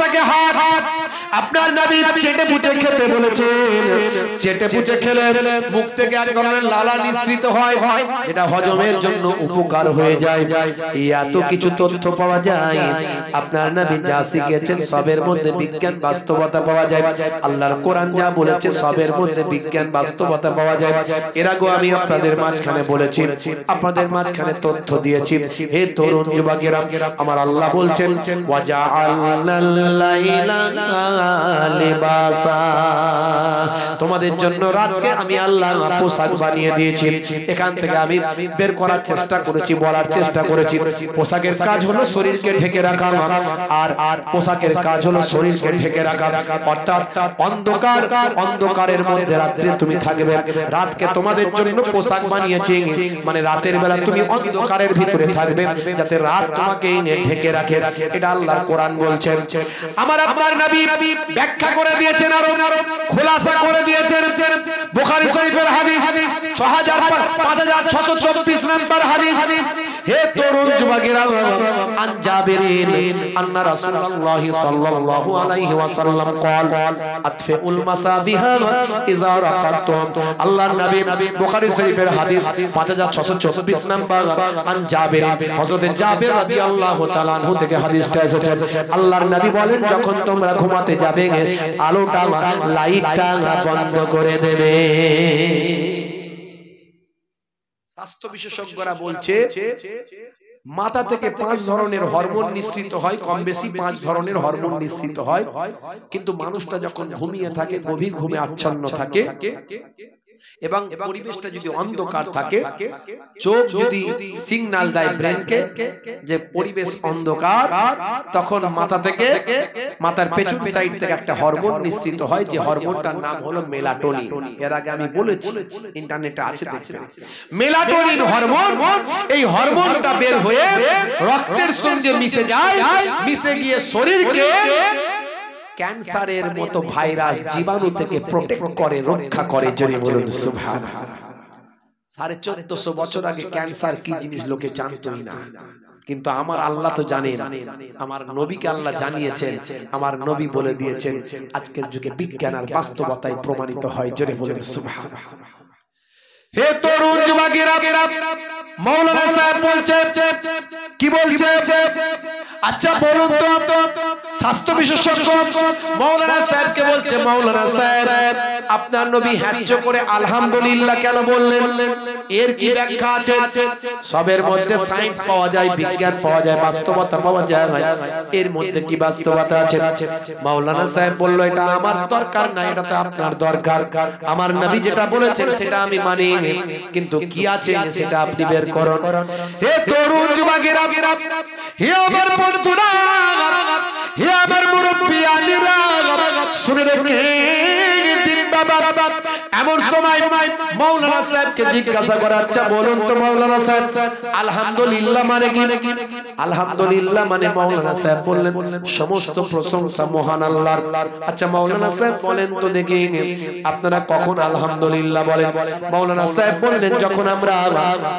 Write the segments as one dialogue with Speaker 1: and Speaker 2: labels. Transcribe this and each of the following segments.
Speaker 1: থেকে হাত আপনার নবী চেটে পুচে খেতে বলেছেন। চেটে পুচে খেলে মুখ থেকে এক ধরনের লালা নিঃসৃত হয়, এটা হজমের জন্য উপকার হয়ে যায়। এই এত কিছু তথ্য পাওয়া যায়। আপনার নবী যা শিখিয়েছেন সবের মধ্যে বিজ্ঞান বাস্তবতা পাওয়া যায়। আল্লাহর কোরআন যা বলেছে সবের মধ্যে বিজ্ঞান বাস্তবতা পাওয়া যায়। এর আগে আমি আপনাদের মাঝখানে বলেছি, আপনাদের মাঝখানে তথ্য দিয়েছি। হে তরুণ যুবকেরা, আমার আল্লাহ বলছেন ওয়াজআলনাল লাইলা লিবাসা, তোমাদের জন্য রাতকে আমি আল্লাহ পোশাক বানিয়ে দিয়েছি। এখান থেকে আমি বের করার চেষ্টা করেছি, বলার চেষ্টা করেছি পোশাকের কাজ হলো শরীরকে ঢেকে রাখা, আর পোশাকের কাজ হলো শরীরকে ঢেকে রাখা। অর্থাৎ অন্ধকার, অন্ধকারের মধ্যে রাত্রে তুমি থাকবে। রাতকে তোমাদের জন্য পোশাক বানিয়েছি, মানে রাতের বেলা তুমি অন্ধকারের ভিতরে থাকবে যাতে রাত তোমাকে ঢেকে রাখে। এটা আল্লাহর কোরআন বলছেন। আমার আপনার নবী ব্যাখ্যা করে দিয়েছেন, আরো খোলাসা করে দিয়েছেন। বুখারী শরীফের হাদিস 5624 নম্বর হাদিস। হে তরুণ যুবকেরা, আন জাবিরিন আন্না রাসূলুল্লাহ সাল্লাল্লাহু আলাইহি ওয়াসাল্লাম قال আতফিউল মাসাবিহা ইযা রাকাতুম। আল্লাহর নবী বুখারী শরীফের হাদিস 5624 নম্বর। আন জাবির, হযরত জাবির রাদিয়াল্লাহু তাআলা আনহু থেকে হাদিসটা এসেছে। আল্লাহর নবী বলেন, যখন তোমরা ঘুমাতে যাবে আলোটা, লাইটটা বন্ধ করে দেবে। স্বাস্থ্য বিশেষজ্ঞরা বলছে মাথা থেকে 5 ধরনের হরমোন নিঃসৃত হয়, কম বেশি 5 ধরনের হরমোন নিঃসৃত হয়। কিন্তু মানুষটা যখন ঘুমিয়ে থাকে, গভীর ঘুমে আচ্ছন্ন থাকে এবং পরিবেশটা যদি অন্ধকার থাকে, চোখ যদি সিগন্যাল দেয় ব্রেনকে যে পরিবেশ অন্ধকার, তখন মাথা থেকে, মাথার পেছন সাইড থেকে একটা হরমোন নিঃসৃত হয়, যে হরমোনটার নাম হলো মেলাটোনিন। এর আগে আমি বলেছি, ইন্টারনেটে আছে, দেখবেন মেলাটোনিন হরমোন। এই হরমোনটা বের হয়ে রক্তের সঙ্গে মিশে যায়, মিশে গিয়ে শরীরকে ক্যান্সারের মতো ভাইরাস জীবাণু থেকে প্রোটেক্ট করে, রক্ষা করে। জোরে বলুন সুবহানাল্লাহ। 1450 বছর আগে ক্যান্সার কি জিনিস লোকে জানতই না, কিন্তু আমার আল্লাহ তো জানেন, আমার নবীকে আল্লাহ জানিয়েছেন, আমার নবী বলে দিয়েছেন। আজকের যুগে বিজ্ঞান আর বাস্তবতায় প্রমাণিত হয়। জোরে বলুন সুবহানাল্লাহ। হে তরুণ যুবকেরা, মাওলানা সাহেব বলছে, কি বলছে? আচ্ছা বলুন তো, স্বাস্থ্য বিশেষজ্ঞ মাওলানা সাহেবকে বলছে, মাওলানা সাহেব আপনার নবী হ্যাজ্জ করে আলহামদুলিল্লাহ কেন বললেন? এর কি ব্যাখ্যা আছে? সবের মধ্যে সায়েন্স পাওয়া যায়, বিজ্ঞান পাওয়া যায়, বাস্তবতা পাওয়া যায়। এর মধ্যে কি বাস্তবতা আছে? মাওলানা সাহেব বলল, এটা আমার দরকার না, এটা তো আপনার দরকার। আমার নবী যেটা বলেছেন সেটা আমি মানি, কিন্তু কি আছে সেটা আপনি বের করুন। হে তরুণ যুবকেরা, হে আমার বন্ধুরা, হে আমার মুরব্বিয়ানেরা, শুনে রেখে বাবা, এমন সময় মাওলানা সাহেবকে জিজ্ঞাসা করা, আচ্ছা বলুন তো মাওলানা সাহেব আলহামদুলিল্লাহ মানে কি? আলহামদুলিল্লাহ মানে মাওলানা সাহেব বললেন, সমস্ত প্রশংসা মহান আল্লাহর। আচ্ছা মাওলানা সাহেব বলেন তো দেখি, আপনারা কখন আলহামদুলিল্লাহ বলেন? মাওলানা সাহেব বললেন, যখন আমরা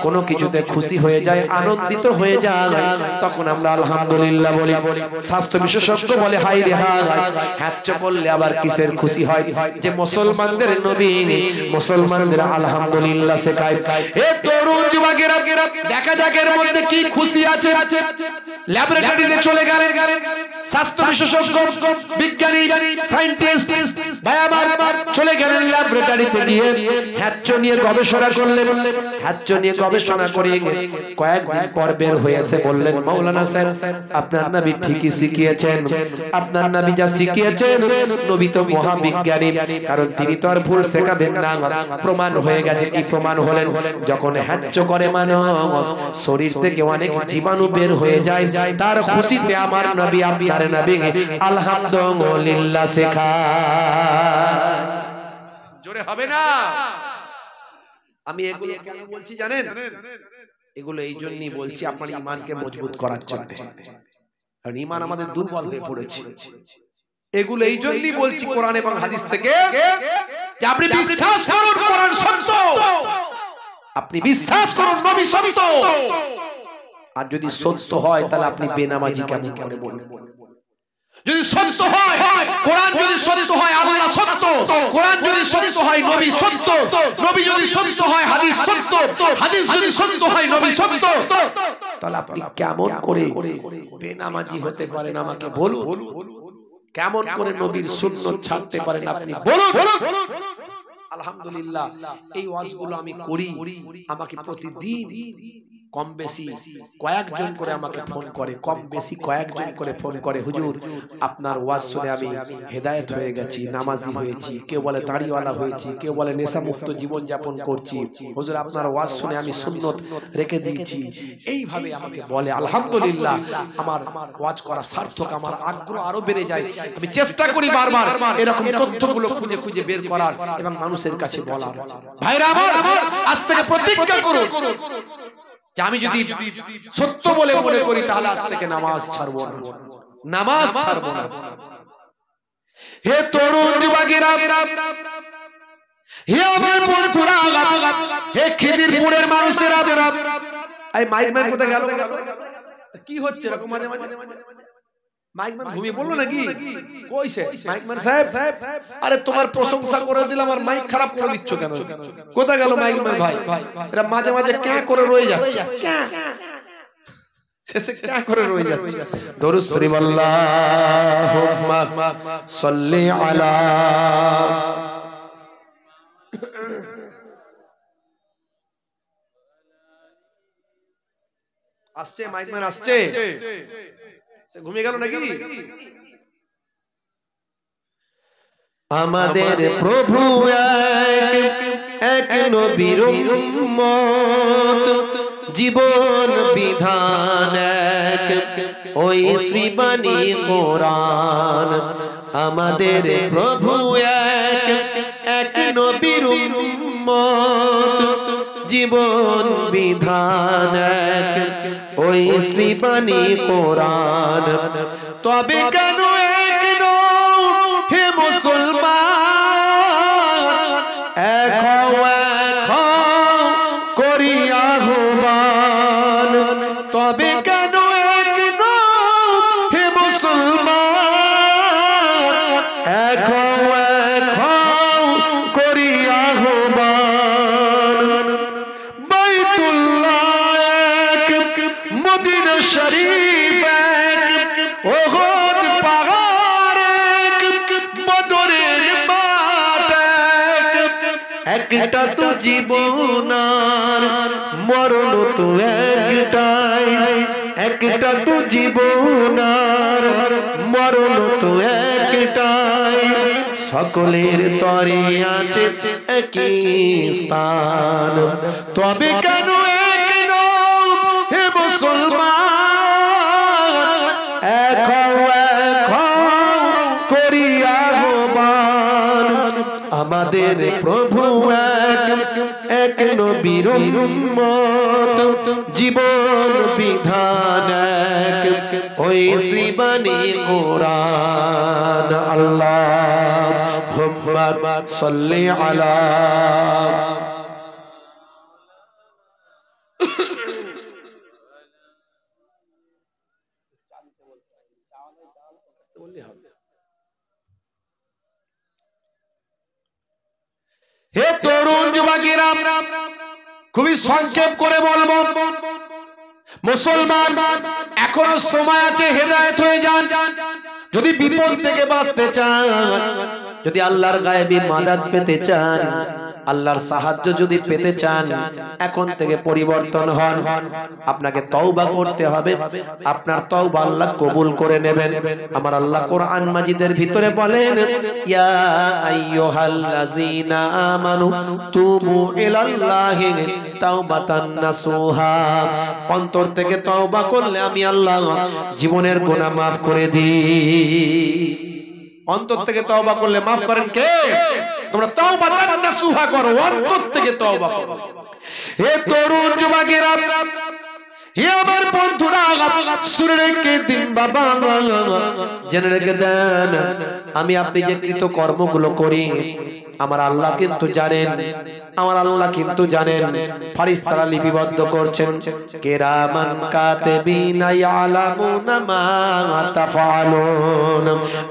Speaker 1: কোনো কিছুতে খুশি হয়ে যাই, আনন্দিত হয়ে যাই, তখন আমরা আলহামদুলিল্লাহ বলি। স্বাস্থ্য বিশেষজ্ঞ বলে, হাই রে হাই, হ্যাচ্ছ করলে আবার কিসের খুশি হয়? যে মুসলমানদের নবী মুসলমানদের আলহামদুলিল্লাহ শেখায়। এ তরুণ যুবকেরা, দেখা যাক এর মধ্যে কি খুশি আছে। ল্যাবরেটরিতে চলে গেলেন স্বাস্থ্য বিশেষজ্ঞ, বিজ্ঞানী, সায়েন্টিস্ট ভাই আমার, চলে গেলেন ল্যাবরেটরিতে গিয়ে হ্যাচ্ছ নিয়ে গবেষণা করলেন। হ্যাচ্ছ নিয়ে গবেষণা করে কয়েকদিন পর বের হয়ে এসে বললেন, মাওলানা সাহেব আপনার নবী ঠিকই শিখিয়েছেন, আপনার নবী যা শিখিয়েছেন, নবী তো মহাবিজ্ঞানী, কারণ তিনি তো আর ভুল শেখাবেন না। প্রমাণ হয়ে গেছে। কি প্রমাণ হলেন? যখন হ্যাচ্ছ করে মানুষ, শরীর থেকে অনেক জীবাণু বের হয়ে যায়, তার খুশিতে আমার নবী, আপনার নবী আলহামদুলিল্লাহ শেখায়। জোরে হবে না? আমি এগুলো কেন বলছি জানেন? এগুলো এই জন্যই বলছি, আপনার ঈমানকে মজবুত করার জন্য। কারণ ঈমান আমাদের দুর্বল হয়ে পড়েছে। এগুলো এই জন্যই বলছি কোরআন এবং হাদিস থেকে, যে আপনি বিশ্বাস করুন কোরআন সত্য, আপনি বিশ্বাস করুন নবী সত্য। আর যদি সত্য হয় তাহলে আপনি বেনামাজি কেমন করে বলবেন? যদি সত্য হয়, কোরআন যদি সত্য হয়, আল্লাহ সত্য, কোরআন যদি সত্য হয়, নবী সত্য, নবী যদি সত্য হয়, হাদিস সত্য, হাদিস যদি সত্য হয়, নবী সত্য, তাহলে আপনি কেমন করে বেনামাজি হতে পারেন আমাকে বলুন? কেমন করে নবীর সুন্নাত ছাড়তে পারেন আপনি বলুন? আলহামদুলিল্লাহ এই ওয়াজগুলো আমি করি, আমাকে প্রতিদিন কম বেশি কয়েকজন করে আমাকে ফোন করে, কম বেশি কয়েকজন করে ফোন করে, হুজুর আপনার ওয়াজ শুনে আমি হেদায়েত হয়ে গেছি, নামাজি হয়েছি, কেউ বলে দাড়িওয়ালা হয়েছি, কেউ বলে নেশামুক্ত জীবন যাপন করছি, হুজুর আপনার ওয়াজ শুনে আমি সুন্নত রেখে দিয়েছি, এইভাবে আমাকে বলে। আলহামদুলিল্লাহ আমার ওয়াজ করা সার্থক, আমার আগ্রহ আরো বেড়ে যায়। আমি চেষ্টা করি বারবার এরকম তথ্যগুলো খুঁজে খুঁজে বের করার এবং মানুষের কাছে বলার। ভাইরা আমার, আজ থেকে প্রতিজ্ঞা করুন যে আমি যদি সত্য বলে মনে করি তাহলে আজ থেকে নামাজ ছাড়বো না, নামাজ ছাড়বো না। হে তরুণ যুবকেরা, হে আমার বন্ধুরা, হে খিদিরপুরের মানুষেরা, এই মাইকম্যান কোথায় গেল? কি হচ্ছে এরকম মাঝে মাঝে? মাইকম্যান ঘুমিয়ে পড়লো নাকি? কইছে মাইকম্যান সাহেব? আরে তোমার প্রশংসা করে দিলাম আর মাইক খারাপ করে দিচ্ছ কেন? কোথায় গেল মাইকম্যান ভাই? এরা মাঝে মাঝে ক্যাঁ করে রয়ে যাচ্ছে, শেষে ক্যাঁ করে রয়ে যাচ্ছে। দরুদ শরীফ আল্লাহুম্মা সাল্লি আলা। আসছে মাইকম্যান, আসছে। ঘুমিয়ে গেল নাকি? আমাদের প্রভু এক নবীর উম্মত, জীবন বিধান এক ওই শ্রীবাণী কোরআন। আমাদের প্রভু এক নবীর উম্মত, জীবন বিধান এক ওই শ্রীবাণী কোরআন। তবে কেন এক নও হে মুসলমান, এক করি আহ্বান। তবে কেন এক নও হে মুসলমান, এক করি আহ্বান। মদিনা শরীফ এক, ওহদ পাহাড় এক, বদরের মাঠ এক। একটা তো জীবন আর মরণ তো একটাই, একটা তো জীবন আর মরণ তো একটাই। সকলের তরে আছে একই স্থান। তবে কেন এক নও হে মুসলমান, এক করি আহ্বান। আমাদের প্রভু এক নবীর উম্মত, জীবন বিধান এক ওই শ্রীবাণী কোরআন। আল্লাহুম্মা সাল্লি আলা। হে তরুণ যুবকেরা, খুবই সংক্ষেপ করে বলবো, মুসলমান এখনো সময় আছে, হেদায়েত হয়ে যান। যদি বিপদ থেকে বাঁচতে চান, যদি আল্লাহর গায়েবী মাদাত পেতে চান, আল্লাহর সাহায্য যদি পেতে চান, এখন থেকে পরিবর্তন হন। আপনাকে তওবা করতে হবে, আপনার তওবা আল্লাহ কবুল করে নেবেন। আমার আল্লাহ কোরআন মাজিদের ভিতরে বলেন, ইয়া আইয়ুহাল্লাযীনা আমানু তুবু ইলাল্লাহি তাওবাতান নাসুহা। অন্তর থেকে তওবা করলে আমি আল্লাহ জীবনের গুনাহ মাফ করে দিই। অন্তর থেকে তওবা করলে মাফ করেন কে? তোমরা তাওবাতান নাসুহা করো, অন্তর থেকে তওবা করো। হে তরুণ যুবকেরা, হে আমার বন্ধুরা, শুনে রেখে দিন বাবা, জেনে রেখে দেন, আমি আপনি যে কৃত কর্মগুলো করি আমার আল্লাহ কিন্তু জানেন, আমার আল্লাহ কিন্তু জানেন। ফেরেশতারা লিপিবদ্ধ করছেন, কিরামান কাতিবিনা ইয়ালামুনা মা তাফআলুন।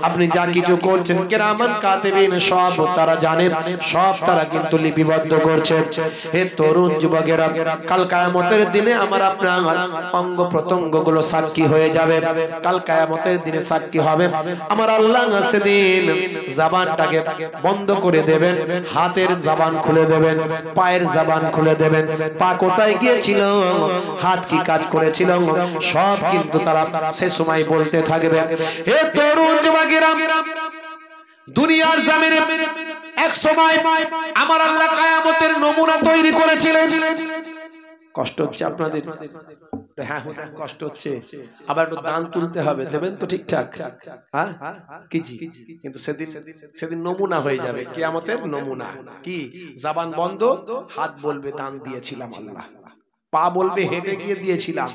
Speaker 1: আপনি যা কিছু করছেন কিরামান কাতিবিন সব তারা জানে, সব তারা কিন্তু লিপিবদ্ধ করছেন। হে তরুণ যুবকেরা, কাল কিয়ামতের দিনে আমার আপনার অঙ্গ প্রত্যঙ্গগুলো সাক্ষী হয়ে যাবে। কাল কিয়ামতের দিনে সাক্ষী হবে। আমার আল্লাহ সেদিন জবানটাকে বন্ধ করে দেবেন, হাতের জবান খুলে দেবেন, পায়ের জবান খুলে দেবেন। পা কোথায় গিয়েছিল, হাত কি কাজ করেছিল, সব কিন্তু তারা সে সময় বলতে থাকবে। হে তরুণ যুবকেরা, দুনিয়ার জমিনে এক সময় আমার আল্লাহ কিয়ামতের নমুনা তৈরি করেছিলেন। কষ্ট হচ্ছে আপনাদের? হ্যাঁ কষ্ট হচ্ছে। আবার একটু দান তুলতে হবে, দেবেন তো ঠিকঠাক? হ্যাঁ কি জি? কিন্তু সেদিন নমুনা হয়ে যাবে, কিয়ামতের নমুনা কি? জবান বন্ধ, হাত বলবে দান দিয়েছিলাম আল্লাহ, পা বলবে হেঁটে গিয়ে দিয়েছিলাম,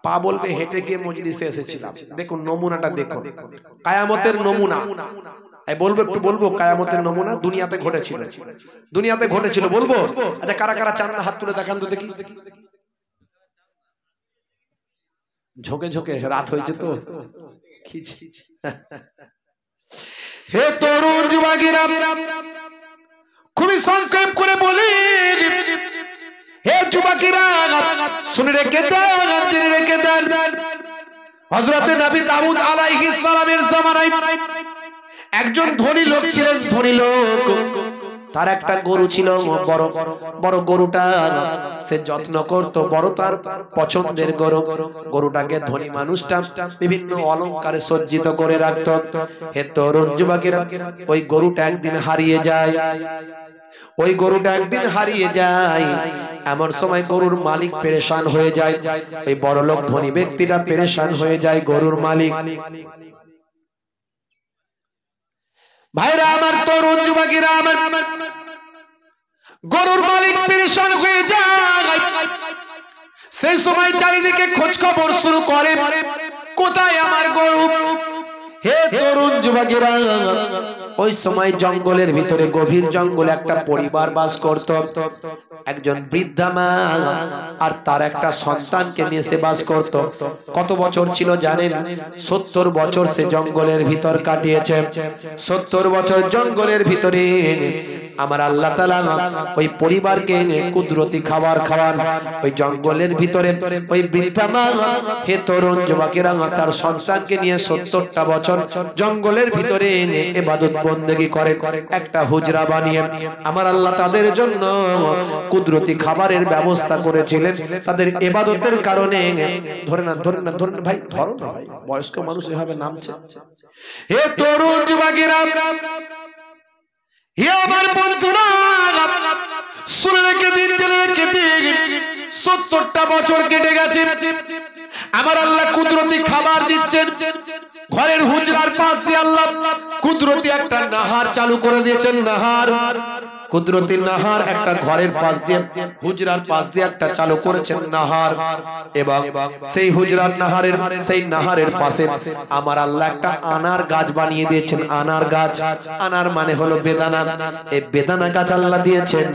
Speaker 1: পা বলবে হেঁটে গিয়ে মজলিসে এসেছিলাম। দেখুন নমুনাটা দেখুন, কিয়ামতের নমুনা। বলবো কিয়ামতের নমুনা দুনিয়াতে ঘটেছিল, দুনিয়াতে ঘটেছিল বলবো? আচ্ছা কারা কারা চান না হাত তুলে দেখান তো দেখি। ঝোঁকে ঝোঁকে রাত হয়েছে তো। হে তরুণ যুবকেরা, খুবই সংক্ষেপ করে বলি, হে যুবকেরা শুনে রেখে দেন, জেনে রেখে দেন। হযরত নবী দাউদ আলাইহিস সালামের জামানায় একজন ধনী লোক ছিলেন, ধনী লোক। তার একটা গরু ছিল, বড় বড় গরুটা সে যত্ন করত, বড় তার পছন্দের গরু। গরুটাকে ধনী মানুষটা বিভিন্ন অলংকারে সজ্জিত করে রাখত। হে তরুণ যুবকেরা, ওই গরুটা একদিন হারিয়ে যায়, ওই গরুটা একদিন হারিয়ে যায়। এমন সময় গরুর মালিক পেরেশান হয়ে যায়, ওই বড়লোক ধনী ব্যক্তিটা পেরেশান হয়ে যায়। গরুর মালিক, ভাইরা আমার, তরুণ যুবকেরা আমার, গরুর মালিক পেরেশান হয়ে যায়। সেই সময় চারিদিকে খোঁজ খবর শুরু করে, কোথায় আমার গরু? হে তরুণ যুবকেরা, ওই সময় জঙ্গলের ভিতরে, গভীর জঙ্গলে একটা পরিবার বাস করত। একজন বৃদ্ধা মা আর তার একটা সন্তানকে নিয়ে সে বাস করত। কত বছর ছিল জানেন? 70 বছর সে জঙ্গলের ভিতর কাটিয়েছে। 70 বছর জঙ্গলের ভিতরে আমার আল্লাহ তাআলা ওই পরিবারকে কুদরতি খাবার খাওয়ান। ওই জঙ্গলের ভিতরে ওই বৃদ্ধা মা, হে তরুণ যুবকেরা, তার সন্তানকে নিয়ে 70টা বছর জঙ্গলের ভিতরে ইবাদত বন্দেগী করে। একটা হুজরা বানিয়ে আমার আল্লাহ তাদের জন্য কুদরতি খাবারের ব্যবস্থা করেছিলেন। তাদের ইবাদতের কারণে, ধরে না ধরে না ধরে না ভাই, ধরো না ভাই, বয়স্ক মানুষ এভাবে নামছে। হে তরুণ যুবকেরা, হে আমার বন্ধুরা, শুনে রেখে দিন, জেনে রেখে দিন, 70টা বছর কেটে গেছে। আমার আল্লাহ কুদরতি খাবার দিচ্ছেন। ঘরের হুজরার পাশ দিয়ে আল্লাহ কুদরতি একটা নাহার চালু করে দিয়েছেন। নাহার, কুদরতি নাহার একটা ঘরের পাশ দিয়ে, হুজরার পাশ দিয়ে একটা চালু করেছেন নাহার। এবং সেই হুজরার নাহারের, সেই নাহারের পাশে আমার আল্লাহ একটা আনার গাছ বানিয়ে দিয়েছেন। আনার গাছ, আনার মানে হলো বেদানা। এই বেদানা গাছ আল্লাহ দিয়েছেন।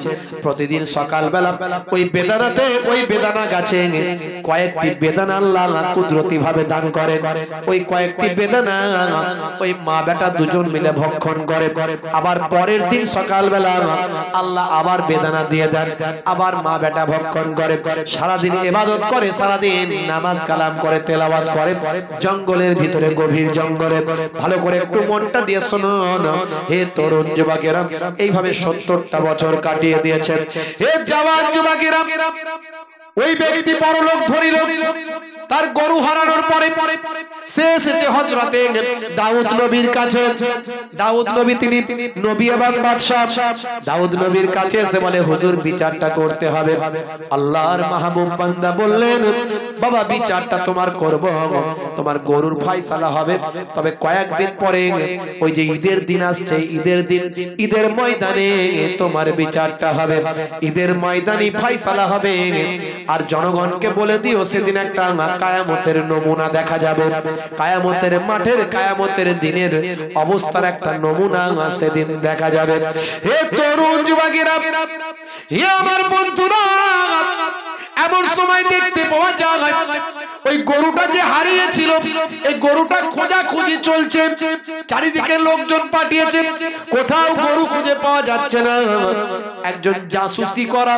Speaker 1: প্রতিদিন সকালবেলা ওই বেদানাতে, ওই বেদানা গাছে কয়েকটি বেদানা আল্লাহ কুদরতি ভাবে দান করেন। ওই কয়েকটি বেদানা ওই মা বেটা দুজন মিলে ভক্ষণ করে। আবার পরের দিন সকালবেলা আল্লাহ আবার বেদানা দিয়ে দেন, আবার মা বেটা ভক্ষণ করে। সারাদিন ইবাদত করে, সারাদিন নামাজ কালাম করে, তেলাওয়াত করে জঙ্গলের ভিতরে, গভীর জঙ্গলে। ভালো করে একটু মনটা দিয়ে শুনুন হে তরুণ যুবকেরা, এইভাবে 70টা বছর কাটিয়ে দিয়েছেন। হে জওয়ান যুবকেরা, ওই ব্যক্তি বড় লোক, ধনী লোক, তার গরু হারানোর পরে সে এসেছে হযরতে দাউদ নবীর কাছে। দাউদ নবী তিনি নবী এবং বাদশা। দাউদ নবীর কাছে এসে বলে, হুজুর বিচারটা করতে হবে। আল্লাহর মাহবুব বান্দা বললেন, বাবা বিচারটা তোমার করব, তোমার গরুর ফয়সালা হবে, তবে কয়েকদিন পরে ওই যে ঈদের দিন আসছে, ঈদের দিন, ঈদের ময়দানে তোমার বিচারটা হবে, ঈদের ময়দানে ফয়সালা হবে। আর জনগণকে বলে দিও সেদিন একটা কায়ামতের নমুনা দেখা যাবে। কায়ামতের মাঠের কায়ামতের দিনের অবস্থার একটা নমুনা সেদিন দেখা যাবে। হে তরুণ যুবকেরা, হে আমার বন্ধুরা, এমন সময় দেখতে পাওয়া যায় ওই গরুটা যে হারিয়েছিল, এই গরুটা খোঁজাখুঁজি চলছে, চারিদিকে লোকজন পাঠিয়েছে, কোথাও গরু খুঁজে পাওয়া যাচ্ছে না। একজন জাসুসি করা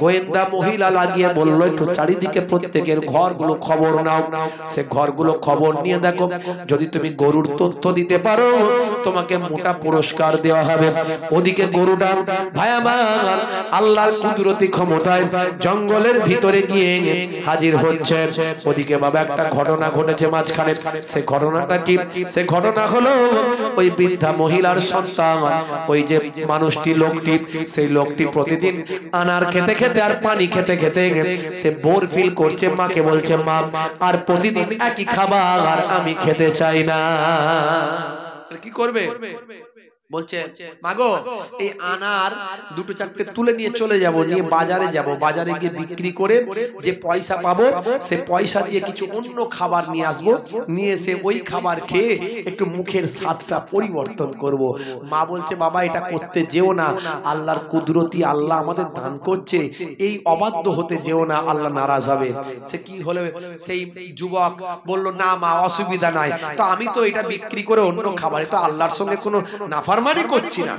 Speaker 1: গোয়েন্দা মহিলা লাগিয়ে বলল, একটু চারিদিকে প্রত্যেকের ঘরগুলো খবর নাও। সে ঘরগুলো খবর নিয়ে দেখো, যদি তুমি গরুর তথ্য দিতে পারো তোমাকে মোটা পুরস্কার দেওয়া হবে। ওদিকে গরুটা ভাই আমার আল্লাহর কুদরতি ক্ষমতায় জঙ্গলের ভিতরে গিয়ে হাজির হচ্ছে। ওদিকে বাবা একটা ঘটনা ঘটেছে মাঝখানে। সে ঘটনাটা কি? সে ঘটনা হলো ওই বৃদ্ধা মহিলার সন্তান, ওই যে মানুষটি, লোকটি, সেই লোকটি প্রতিদিন আনার খেতে খেতে আর পানি খেতে খেতে সে বোর ফিল করছে। মাকে বলছে, মা আর প্রতিদিন একই খাবার আমি খেতে চাই না। কি করবে? বলছে, মাগো এই আনার দুটো চারটে তুলে নিয়ে চলে যাব, নিয়ে বাজারে যাব, বাজারে গিয়ে বিক্রি করে যে পয়সা পাবো সে পয়সা দিয়ে কিছু অন্য খাবার নিয়ে আসবো, নিয়ে এসে ওই খাবার খেয়ে একটু মুখের স্বাদটা পরিবর্তন করব। মা বলছে, বাবা এটা করতে যেও না, আল্লাহর কুদরতি আল্লাহ আমাদের দান করছে, এই অবাধ্য হতে যেও না, আল্লাহ নারাজ হবে। সে কি হলো? সেই যুবক বলল, না মা অসুবিধা নাই, তো আমি তো এটা বিক্রি করে অন্য খাবারে তো আল্লাহর সঙ্গে কোনো নাফরমানি করছি না।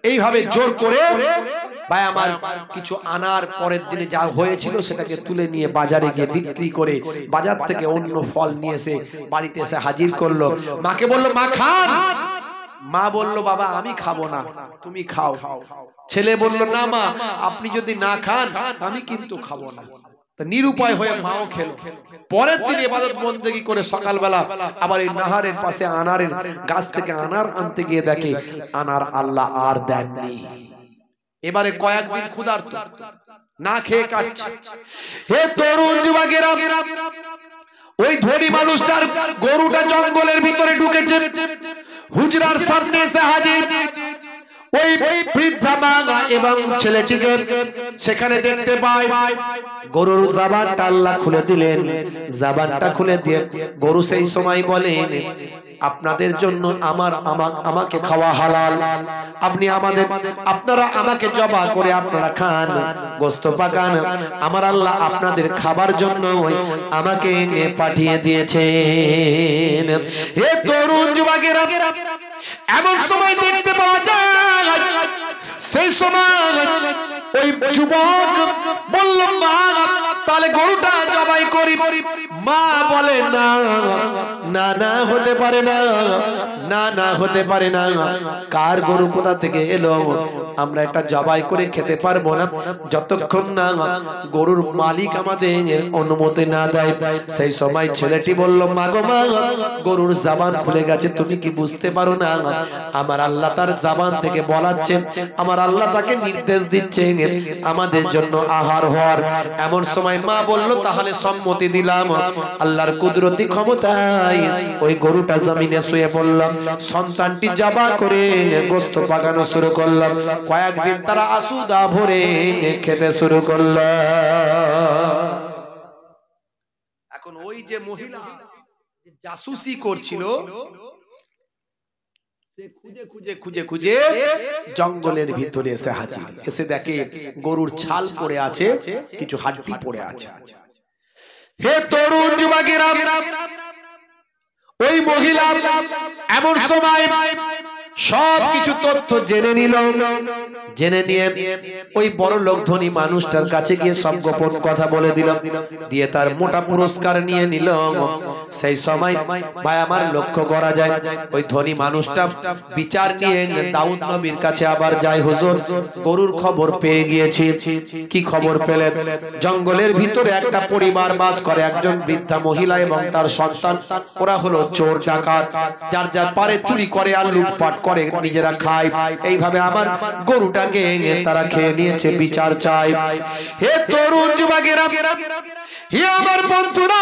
Speaker 1: এইভাবে জোর করে ভাই আমার কিছু আনার পরের দিনে যা হয়েছিল সেটাকে তুলে নিয়ে বাজারে গিয়ে বিক্রি করে বাজার থেকে অন্য ফল নিয়ে এসে বাড়িতে এসে হাজির করলো। মাকে বলল, মা খান। মা বলল, বাবা আমি খাবো না, তুমি খাও। ছেলে বলল, না মা আপনি যদি না খান আমি কিন্তু খাবো না। নিরুপায় হয়ে মাও খেলো। পরের দিন ইবাদত বন্দেগী করে সকালবেলা আবার এই নাহারের পাশে আনারের গাছ থেকে আনার আনতে গিয়ে দেখে আনার আল্লাহ আর দেননি। এবারে কয়েকদিন ক্ষুধার্ত, না খেয়ে কাটছে। হে তরুণ যুবকেরা, ওই ধনী মানুষটার গরুটা জঙ্গলের ভিতরে ঢুকেছে, হুজরার সামনে এসে হাজির। ওই বৃদ্ধা মা এবং ছেলেটিকে সেখানে দেখতে পায়। গরুর জাবানটা আল্লাহ খুলে দিলেন। জাবানটা খুলে দিয়ে গরু সেই সময় বলেন, আপনাদের জন্য আমাকে খাওয়া হালাল, আপনারা আমাকে জবাই করে আপনারা খান, গোশত পাকান, আমার আল্লাহ আপনাদের খাবার জন্য আমাকে পাঠিয়ে দিয়েছেন। হে তরুণ যুবকেরা, এমন সময় দেখতে পাওয়া যায়, সেই সময় ওই যুবক বলল, মা তাহলে গরুটা জবাই করি। মা বলে, না না না হতে পারে না, না না হতে পারে না। কার গরু কোথা থেকে এলো? আমরা এটা জবাই করে খেতে পারবো না যতক্ষণ না গরুর মালিক আমাদের অনুমতি না দেয়। সেই সময় ছেলেটি বলল, মা গো মা, গরুর জবান খুলে গেছে, তুমি কি বুঝতে পারো না? আমার আল্লাহ তার জবান থেকে বলাচ্ছে, আমার আল্লাহ তাকে নির্দেশ দিচ্ছে আমাদের জন্য আহার হওয়ার। এমন সময় মা বলল, তাহলে সম্মতি দিলাম। আল্লাহর কুদরতি ক্ষমতায় ওই গরুটা জমিনে শুয়ে পড়লাম, সন্তানটি জবাই করে গোশত পাকানো শুরু করলাম। কয়েকদিন তারা আসুদা ভরে খেতে শুরু করল। এখন ওই যে মহিলা জাসুসি করছিল, খুঁজে খুঁজে জঙ্গলের ভিতরে এসে হাজির। এসে দেখে গরুর ছাল পড়ে আছে, কিছু হাড্ডি পড়ে আছে। হে তরুণ যুবকেরা, ওই মহিলা এমন সময় সব কিছু তথ্য জেনে নিল। জেনে নিয়ে ওই বড় লোক ধনী মানুষটার কাছে গিয়ে সব গোপন কথা বলে দিল, দিয়ে তার মোটা পুরস্কার নিয়ে নিল। সেই সময় ভাই আমার লক্ষ্য করা যায়, ওই ধনী মানুষটা বিচার নিয়ে দাউদ নবীর কাছে আবার যায়। হুজুর, গরুর খবর পেয়ে গিয়েছি। কি খবর পেলেন? জঙ্গলের ভিতরে একটা পরিবার বাস করে, একজন বৃদ্ধা মহিলা এবং তার সন্তান। ওরা হলো চোর ডাকাত, যার যার পারে চুরি করে আর লুটপাট করে, নিজেরা খায়। এইভাবে আমার গরুটাকে তারা খেয়ে নিয়েছে, বিচার চাই। হে তরুণ যুবকেরা, হে আমার বন্ধুরা,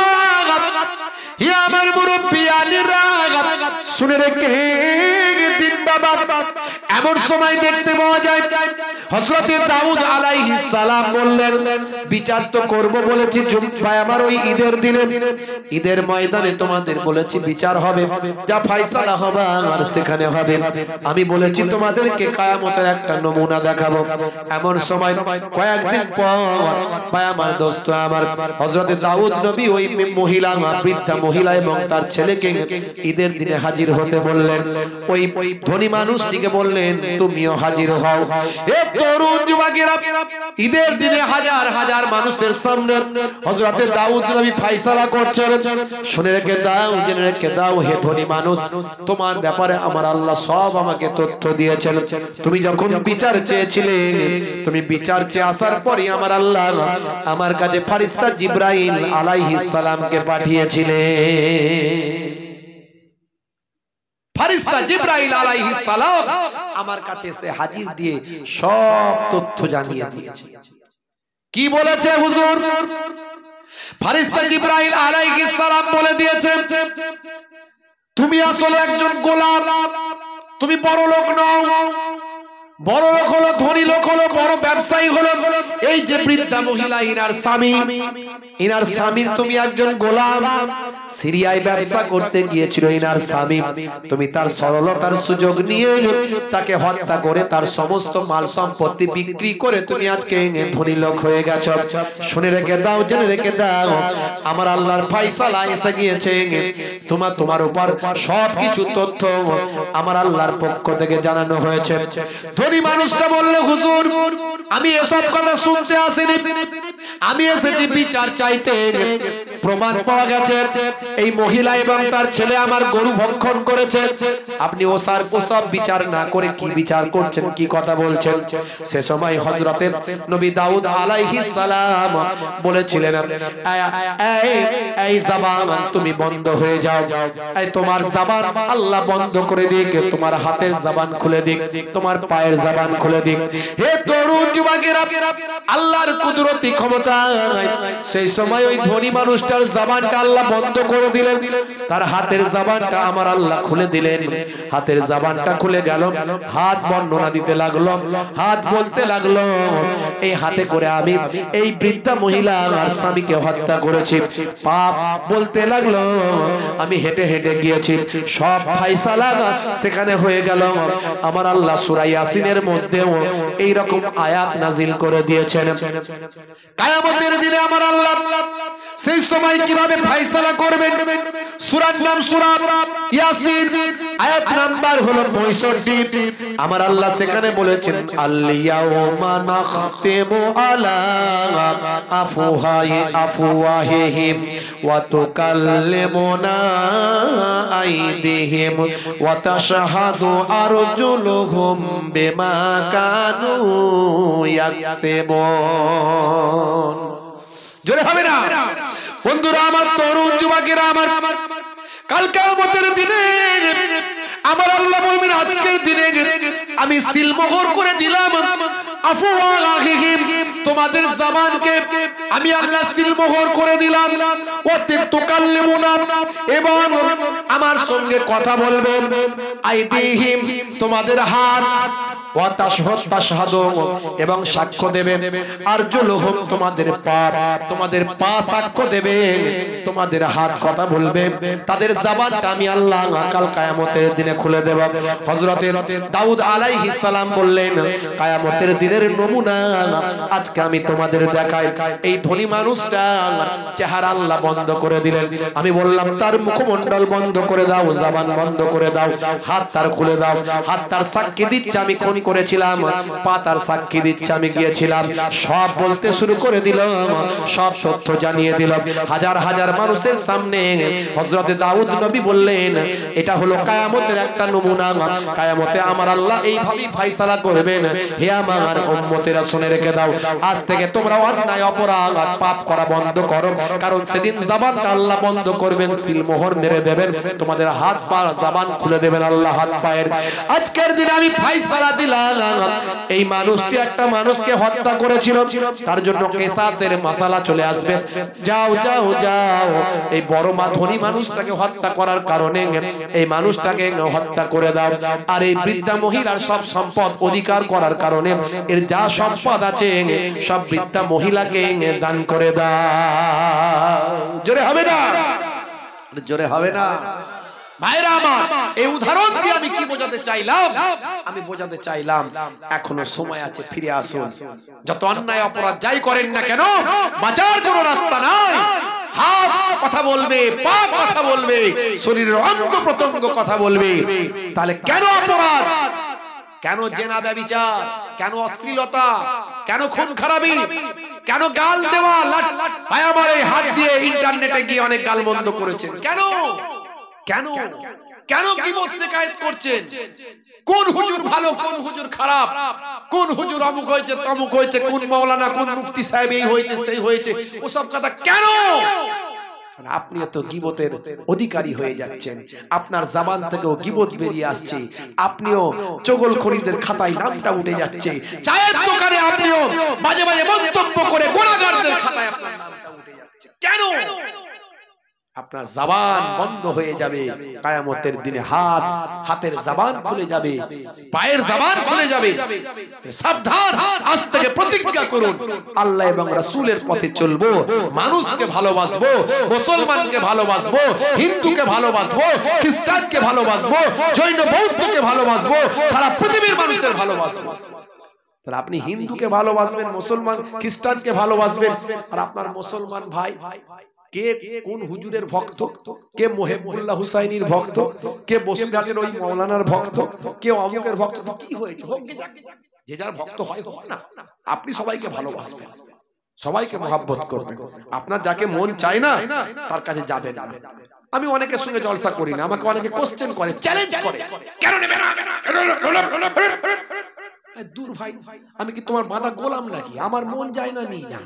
Speaker 1: হে আমার মুরব্বি আলীরা, শুনে রেখে দিন বাবা এমন সময় দেখতে পাওয়া যায় হযরত দাউদ আলাইহিস সালাম বললেন বিচার তো করব বলেছি ভাই আমার ওই ঈদের দিনে ঈদের ময়দানে তোমাদের বলেছি বিচার হবে যা ফয়সালা হবে আর সেখানে হবে আমি বলেছি তোমাদেরকে কিয়ামতের একটা নমুনা দেখাবো এমন সময় কয়েকদিন পর ভাই আমার দোস্ত আমার হযরত দাউদ নবী ওই মহিলা বৃদ্ধা মহিলা এবং তার ছেলেকে ঈদের দিনে হাজির হতে বললেন ওই ধনী মানুষটিকে বললেন তুমিও হাজির হও এ তরুণ যুবকেরা ঈদের দিনে হাজার হাজার মানুষের সামনে হযরত দাউদ নবী ফয়সালা করছেন শুনে রেখে দাও জেনে রেখে দাও হে ধনী মানুষ তোমার ব্যাপারে আমার আল্লাহ সব আমাকে তথ্য দিয়েছেন তুমি যখন বিচার চেয়েছিলে তুমি বিচার চেয়ে আসার পরই আমার আল্লাহ আমার কাছে ফেরেশতা জিবরাইল আলাইহিস সালামকে পাঠিয়েছিলেন ফেরেশতা জিবরাইল আলাইহিস সালাম আমার কাছে এসে হাজির দিয়ে সব তথ্য জানিয়ে দিয়েছে কি বলেছে হুজুর ফেরেশতা জিবরাইল আলাইহিস সালাম বলে দিয়েছে তুমি আসলে একজন গোলাম তুমি বড় লোক নও বড় লোক হলো ধনী লোক হলো বড় ব্যবসায়ী হলো এই যে বৃদ্ধা মহিলা ইনার স্বামীর তুমি একজন গোলাম সিরিয়ায় ব্যবসা করতে গিয়েছিল ইনার স্বামী তুমি তার সরলতার সুযোগ নিয়ে তাকে হত্যা করে তার সমস্ত মাল সম্পত্তি বিক্রি করে তুমি আজকে ধনী লোক হয়ে গেছো শুনে রেখে দাও জেনে রেখে দাও আমার আল্লাহর ফয়সালা এসে গিয়েছে তোমার উপর সবকিছু তথ্য আমার আল্লাহর পক্ষ থেকে জানানো হয়েছে ধনী মানুষটা বললে হুজুর আমি এসব কথা শুনতে আসিনি আমি এসেছি বিচার চাইতে প্রমাণ পাওয়া গেছে এই মহিলা এবং তার ছেলে আমার গরু ভক্ষণ করেছে আপনি ওসব বিচার না করে কি বিচার করছেন কি কথা বলছেন সে সময় হযরত নবী দাউদ আলাইহিস সালাম বলেছিলেন এই জবান তুমি বন্ধ হয়ে যাও এই তোমার জবান আল্লাহ বন্ধ করে দিক তোমার হাতের জবান খুলে দিক তোমার পায়ের জবান খুলে দিক হে তরুণ যুবকেরা আল্লাহর কুদরতি ক্ষমতা সেই সময় ওই ধনী মানুষটার জবানটা আল্লাহ বন্ধ করে দিলেন তার হাতের জবানটা আমার আল্লাহ খুলে দিলেন হাতের জবানটা খুলে গেল হাত বর্ণনা দিতে লাগলো হাত বলতে লাগলো এই হাতে করে আমি এই বৃদ্ধা মহিলা আর স্বামীকে হত্যা করেছি পাপ বলতে লাগলো আমি হেঁটে হেঁটে গিয়েছি সব ফয়সালা সেখানে হয়ে গেল আমার আল্লাহ সূরা ইয়াসিনের মধ্যেও এই রকম আয়াত নাজিল করে দিয়েছেন কিয়ামতের দিনে আমার আল্লাহ সেই সময় কিভাবে ফয়সালা করবেন সূরার নাম সূরা ইয়াসিন আয়াত নাম্বার হলো 65 আমার আল্লাহ সেখানে বলেছেন আল-ইয়াউমা নাখতিমু আলা আফওয়াহিহিম ওয়া তুকাল্লিমুনা আইদিহিম ওয়া তাশহাদু আরজুলুহুম বিমা কানু ইয়াকসিবুন জোরে হবে না বন্ধুরা আমার তরুণ যুবকেরা আমার কাল কিয়ামতের দিনে আমার আল্লাহ বলবেন আজকের দিনে আমি সিলমোহর করে দিলাম আফওয়াহিহিম তোমাদের জবানকে আমি আল্লাহ সিলমোহর করে দিলাম ওয়াতে তুকাল্লিমুনা এবং আমার সঙ্গে কথা বলবেন আইদিহিম তোমাদের হাত ওয়া তাশহাদু এবং সাক্ষ্য দেবে আরজুলুহুম তোমাদের পা সাক্ষ্য দেবে তোমাদের হাত কথা বলবে তাদের জবানটা আমি আল্লাহ কাল কিয়ামতের দিনে খুলে দেব হযরত দাউদ আলাইহিস সালাম বললেন কিয়ামতের দিনের নমুনা আজকে আমি তোমাদের দেখাই এই ধনী মানুষটা চেহারা আল্লাহ বন্ধ করে দিলেন আমি বললাম তার মুখমণ্ডল বন্ধ করে দাও জবান বন্ধ করে দাও হাত তার খুলে দাও হাত তার সাক্ষী দিচ্ছে আমি খুন করেছিলাম পা তার সাক্ষী দিচ্ছে আমি গিয়েছিলাম সব বলতে শুরু করে দিল সব তথ্য জানিয়ে দিল হাজার হাজার মানুষের সামনে হযরত দাউদ নবী বললেন এটা হলো কিয়ামতের একটা নমুনা কিয়ামতে আমার আল্লাহ এইভাবেই ফয়সালা করবেন হে আমার উম্মতেরা শুনে রেখে দাও আজ থেকে তোমরা অন্যায় অপরাধ পাপ করা বন্ধ করো কারণ সেদিন জবানটা আল্লাহ বন্ধ করবেন সিলমোহর মেরে দেবেন তোমাদের হাত পা জবান খুলে দেবেন আল্লাহ হাত পায়ের আজকের দিনে আমি ফয়সালা দিলাম এই মানুষটি একটা মানুষকে হত্যা করেছিল, তার জন্য কিসাসের মাসালা চলে আসবে। যাও যাও যাও, এই বড় ধনী মানুষটাকে হত্যা করার কারণে এই মানুষটাকে হত্যা করে দাও, আর এই বৃদ্ধা মহিলার সব সম্পদ অধিকার করার কারণে এর যা সম্পদ আছে সব বৃদ্ধা মহিলাকে দান করে দাও। জোরে হবে না? জোরে হবে না? ভাইরা আমার, এই উদাহরণ দিয়ে আমি কি বোঝাতে চাইলাম? আমি বোঝাতে চাইলাম এখনো সময় আছে, ফিরে আসুন। যত অন্যায় অপরাধ যাই করেন না কেন, বাঁচার কোনো রাস্তা নাই। হাত কথা বলবে, পা কথা বলবে, শরীরের অঙ্গ প্রত্যঙ্গ কথা বলবে। তাহলে কেন অপরাধ, কেন জেনা ব্যভিচার, কেন অশ্লীলতা, কেন খুন খারাপি, কেন গাল দেওয়া? ভাই আমার, এই হাত দিয়ে ইন্টারনেটে গিয়ে অনেক গাল মন্দ করেছেন। কেন কেন কেন গীবত শিকায়েত করছেন? কোন হুজুর ভালো, কোন হুজুর খারাপ, কোন হুজুর অমুক হয়েছে তমুক হয়েছে, কোন মাওলানা কোন মুফতি সাহেব এই হয়েছে সেই হয়েছে, ওসব কথা কেন? আপনি তো গীবতের অধিকারী হয়ে যাচ্ছেন, আপনার জবান থেকেও গীবত বেরিয়ে আসছে, আপনিও চগলখড়িদের খাতায় নামটা উঠে যাচ্ছে, চায়ের দোকানে আপনিও বাজে বাজে মন্তব্য করে গুনাহগারদের খাতায় আপনার নামটা উঠে যাচ্ছে। কেন? আপনার জবান বন্ধ হয়ে যাবে কিয়ামতের দিনে। হাতের জবান খুলে যাবে, পায়ের জবান খুলে যাবে। সাবধান, আজ থেকে প্রতিজ্ঞা করুন আল্লাহ এবং রাসূলের পথে চলবো, মানুষকে ভালোবাসবো, মুসলমানকে ভালোবাসবো, হিন্দুকে ভালোবাসবো, খ্রিস্টানকে ভালোবাসবো, জৈন বৌদ্ধকে ভালোবাসবো, সারা পৃথিবীর মানুষদের ভালোবাসবো। তাহলে আপনি হিন্দুকে ভালোবাসবেন, মুসলমান খ্রিস্টানকে ভালোবাসবেন, আর আপনার মুসলমান ভাই কে কোন হুজুরের ভক্ত, কে মোহেবুল্লাহ হুসাইনির ভক্ত, কে বসিরহাটের ওই মাওলানার ভক্ত, কে অমুকের ভক্ত, কি হয়েছে হোক, যে যার ভক্ত হয় হোক না। আপনি সবাইকে ভালোবাসবেন, সবাইকে মহব্বত করবেন। আপনার যাকে মন চায় না তার কাছে যাবেন না। আমি অনেকের সঙ্গে জলসা করি না, আমাকে অনেকে কোশ্চেন করে, চ্যালেঞ্জ করে, কেন নেবে না? দূর ভাই, আমি কি তোমার বাঁধা গোলাম নাকি? আমার মন যায় না, নিই না।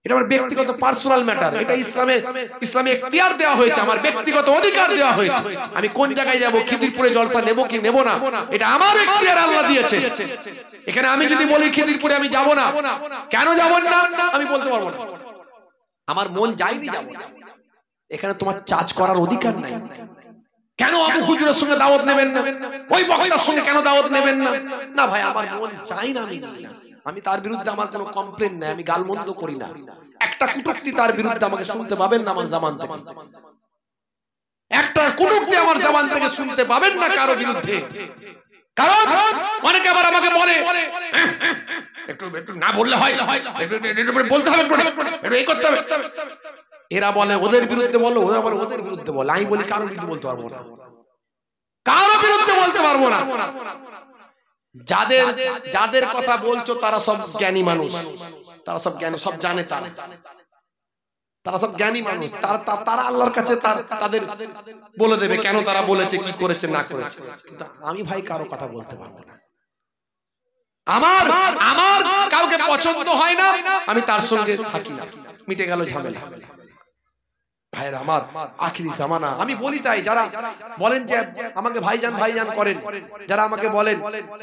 Speaker 1: এটা আমার ব্যক্তিগত পার্সোনাল ম্যাটার, এটা ইসলামে এখতিয়ার দেওয়া হয়েছে, আমার ব্যক্তিগত অধিকার দেওয়া হয়েছে। আমি কোন জায়গায় যাব, খিদিরপুরে জলসা নেব কি নেব না, এটা আমার এখতিয়ার আল্লাহ দিয়েছে। এখানে আমি যদি বলি খিদিরপুরে আমি যাব না, কেন যাব না আমি বলতে পারবো না, আমার মন যায়নি, যাব না। এখানে তোমার চার্জ করার অধিকার নাই। কেন আবু হুজুরের সঙ্গে দাওয়াত নেবেন না, ওই বক্তার সঙ্গে কেন দাওয়াত নেবেন না? না ভাই, আমার মন চাই না, আমি নিই না। আমি তার বিরুদ্ধে আমার কোনো কমপ্লেন নাই, আমি গালমন্দ করি না। একটা কুটুক্তি তার বিরুদ্ধে আমাকে শুনতে পাবেন না আমার জবান থেকে, একটা কুটুক্তি আমার জবান থেকে শুনতে পাবেন না কারো বিরুদ্ধে। কারণ অনেকে আবার আমাকে বলে একটু একটু না বললে হয়, একটু বলতে হবে, একটু এই করতে হবে। এরা বলে ওদের বিরুদ্ধে বলো, ওরা বলে ওদের বিরুদ্ধে বলো। আমি বলি কারো বিরুদ্ধে বলতে পারবো না, কারো বিরুদ্ধে বলতে পারবো না। যাদের কথা বলছো তারা সব জ্ঞানী মানুষ, তারা সব জ্ঞানী, সব জানে, তারা সব জ্ঞানী মানুষ। তারা আল্লাহর কাছে তাদের বলে দেবে কেন তারা বলেছে, কি করেছে না করেছে। কিন্তু আমি ভাই কারো কথা বলতে পারবো না। আমার কাউকে পছন্দ হয় না, আমি তার সঙ্গে থাকি না, মিটে গেল ঝামেলা। ভাইয়ের আমার, আখিরি জামানা আমি বলি তাই। যারা বলেন যে আমাকে ভাইজান ভাইজান করেন, যারা আমাকে বলেন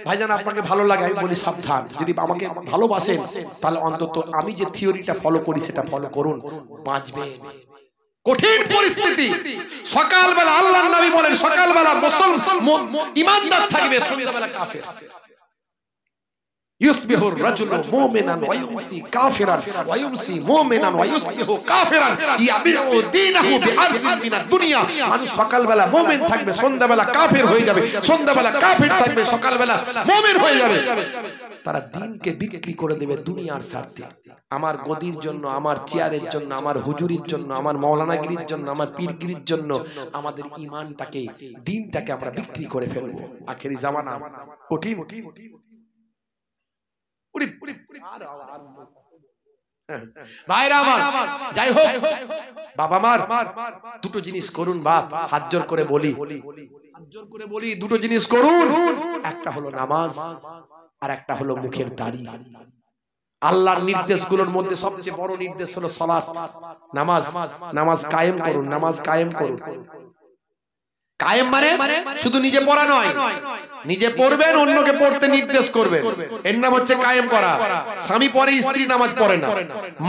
Speaker 1: ভাইজান আপনাকে ভালো লাগে, আমি বলি সাবধান, যদি আমাকে ভালোবাসেন তাহলে অন্তত আমি যে থিওরিটা ফলো করি সেটা ফলো করুন, বাঁচবে। কঠিন পরিস্থিতি, সকালবেলা আল্লাহর নবী বলেন সকালবেলা মুসলমান ঈমানদার থাকবে, সন্ধ্যাবেলা কাফের। يصبح الرجل مؤمنا ويمسي كافرا ويمسي مؤمنا ويصبح كافرا يبيع دينه بعرض من الدنيا। মানুষ সকালবেলা মুমিন থাকবে, সন্ধ্যাবেলা কাফের হয়ে যাবে, সন্ধ্যাবেলা কাফের থাকবে, সকালবেলা মুমিন হয়ে যাবে। তারা দিনকে বিক্রি করে দেবে দুনিয়ার স্বার্থে, আমার গদির জন্য, আমার চেয়ারের জন্য, আমার হুজুরির জন্য, আমার মাওলানাগিরির জন্য, আমার পীরগিরির জন্য আমাদের ঈমানটাকে, দিনটাকে আমরা বিক্রি করে ফেলবো। আখেরি জামানা কঠিন। ভাইরা আমার, যাই হোক বাবা মার দুটো জিনিস করুন, বাপ হাত জোর করে বলি, হাত জোর করে বলি, দুটো জিনিস করুন। একটা হলো নামাজ, আর একটা হলো মুখের দাড়ি। আল্লাহর নির্দেশগুলোর মধ্যে সবচেয়ে বড় নির্দেশ হলো সালাত, নামাজ। নামাজ কায়েম করুন, নামাজ কায়েম করুন। কায়েম মানে শুধু নিজে পড়া নয়, নিজে পড়বেন, অন্যকে পড়তে নির্দেশ করবেন, এর নাম হচ্ছে কায়েম করা। স্বামী পরে স্ত্রী নামাজ পড়ে না,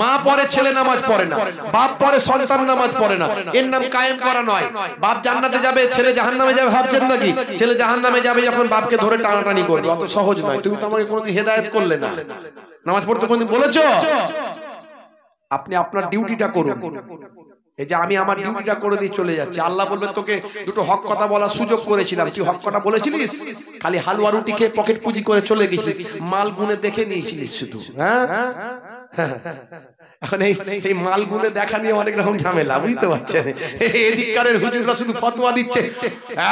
Speaker 1: মা পরে ছেলে নামাজ পড়ে না, বাপ পরে সন্তান নামাজ পড়ে না, এর নাম কায়েম করা নয়। বাপ জান্নাতে যাবে, ছেলে জাহান্নামে যাবে ভাবছেন নাকি? ছেলে জাহান্নামে যাবে যখন বাপকে ধরে টানাটানি করবে, অত সহজ নয়। তুমি তো আমাকে কোনোদিন হেদায়েত করলে না, নামাজ পড়তে কোনোদিন বলেছো? আপনি আপনার ডিউটিটা করুন। এই যে আমি আমার ডিউটিটা করে দিয়ে চলে যাচ্ছি, আল্লাহ বলবে তোকে দুটো হক কথা বলার সুযোগ করেছিলাম, তুই হক কথা বলেছিলিস? খালি হালুয়া রুটি খেয়ে পকেট পুঁজি করে চলে গেছিলিস, মাল গুনে দেখে নিয়েছিলিস শুধু। হ্যাঁ, এখন এই মাল গুনে দেখা নিয়ে অনেক রকম ঝামেলা, বুঝতে পারছেন? এদিককারের হুজুররা শুধু ফতোয়া দিচ্ছে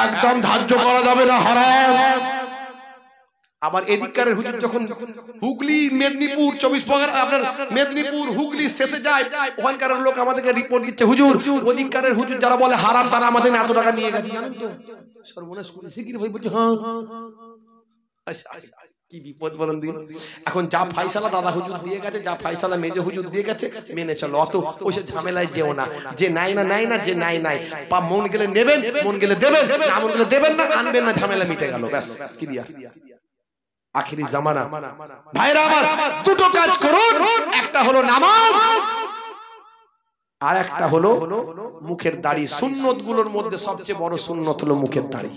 Speaker 1: একদম ধার্য করা যাবে না, হারাম। আবার এদিককারের হুজুর যখন হুগলি, মেদিনীপুর, 24 পরগনা, আপনার মেদিনীপুর হুগলি শেষে যায়, ওখানকার লোক আমাদেরকে রিপোর্ট দিচ্ছে, হুজুর ওদিককারের হুজুর যারা বলে হারাম তারা আমাদের এত টাকা নিয়ে গেছে, জানেন তো? সর্বনাশ করেছে কি ভাই, বলছে হ্যাঁ। কি বিপদ বলেন দিন। এখন যা ফাইসালা দাদা হুজুর দিয়ে গেছে, যা ফাইসালা মেজো হুজুর দিয়ে গেছে, মেনে চলো, অত ওইসব ঝামেলায় যেও না। যে নাই না নাই না, যে নাই নাই, মন গেলে নেবেন, মন গেলে দেবেন, না মন গেলে দেবেন না, আনবেন না, ঝামেলা মিটে গেল, ব্যাস ক্লিয়ার। আখিরি জামানা ভাইরা আমার, দুটো কাজ করুন, একটা হলো নামাজ, আর একটা হলো মুখের দাড়ি। সুন্নত গুলোর মধ্যে সবচেয়ে বড় সুন্নত হলো মুখের দাড়ি।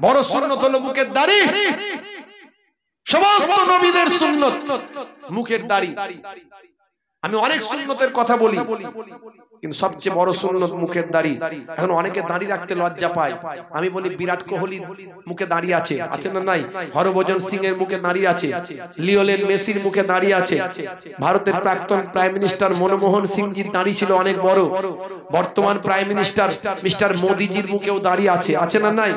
Speaker 1: বড় সুন্নত হলো মুখের দাড়ি। সমস্ত নবীদের সুন্নত মুখের দাড়ি। আমি অনেক সুন্নতের কথা বলি, কিন্তু সবচেয়ে বড় সুন্নত মুখের দাড়ি। এখন অনেকে দাড়ি রাখতে লজ্জা পায়। আমি বলি বিরাট কোহলি মুখে দাড়ি আছে, আছে না নাই? হরভজন সিং এর মুখে দাড়ি আছে, লিওনেল মেসির মুখে দাড়ি আছে, ভারতের প্রাক্তন প্রাইম মিনিস্টার মনমোহন সিংজির দাড়ি ছিল অনেক বড়, বর্তমান প্রাইম মিনিস্টার মিস্টার মোদিজির মুখেও দাড়ি আছে, আছে না নাই?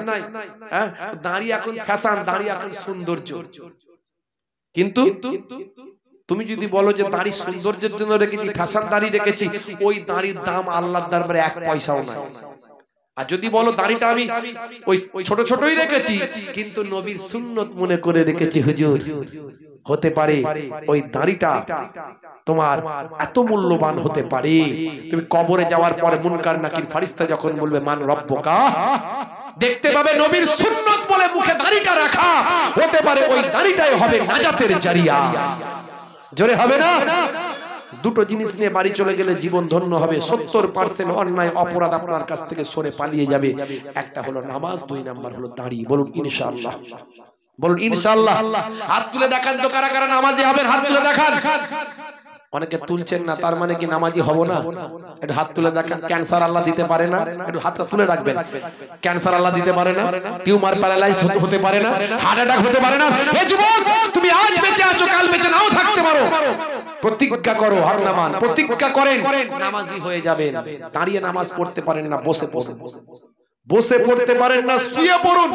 Speaker 1: হ্যাঁ, দাড়ি এখন ফ্যাশন, দাড়ি এখন সৌন্দর্য। কিন্তু তুমি যদি বলো যে দাড়ি সৌন্দর্যের জন্য রেখেছি, ফ্যাশন দাড়ি রেখেছি, ওই দাড়ির দাম আল্লাহর দরবারে 1 পয়সাও নাই। আর যদি বলো দাড়িটা আমি ওই ছোট ছোটই রেখেছি, কিন্তু নবীর সুন্নত মনে করে রেখেছি হুজুর, হতে পারে ওই দাড়িটা তোমার এত মূল্যবান হতে পারে, তুমি কবরে যাওয়ার পরে মুনকার নাকির ফেরেশতা যখন বলবে মান রব্বুকা, দেখতে পাবে নবীর সুন্নত বলে মুখে দাড়িটা রাখা, হতে পারে ওই দাড়িটাই হবে নাজাতের জারিয়া। জোরে হবে না? দুটো জিনিস নিয়ে বাড়ি চলে গেলে জীবন ধন্য হবে। 70% অন্যায় অপরাধ আপনার কাছ থেকে সরে পালিয়ে যাবে। একটা হলো নামাজ, 2 নাম্বার হলো দাড়ি। বলুন ইনশাআল্লাহ, বলুন ইনশাআল্লাহ। হাত তুলে দেখান তো কারা কারা নামাজি হবেন, হাত তুলে দেখান। অনেকে তুলছেন না, তার মানে কি নামাজি হব না? একটু হাত তুলে দেখান। ক্যান্সার আল্লাহ দিতে পারে না? একটু হাতটা তুলে রাখবেন। ক্যান্সার আল্লাহ দিতে পারে না, টিউমার প্যারালাইজ হতে পারে না, হার্ট অ্যাটাক হতে পারে না। হে যুবক, তুমি আজ বেঁচে আছো, কাল বেঁচে নাও থাকতে পারো। প্রতিজ্ঞা করো, হাত নামান, প্রতিজ্ঞা করেন নামাজি হয়ে যাবেন। দাঁড়িয়ে নামাজ পড়তে পারেন না, বসে পড়ুন। বসে পড়তে পারেন না, শুয়ে পড়ুন।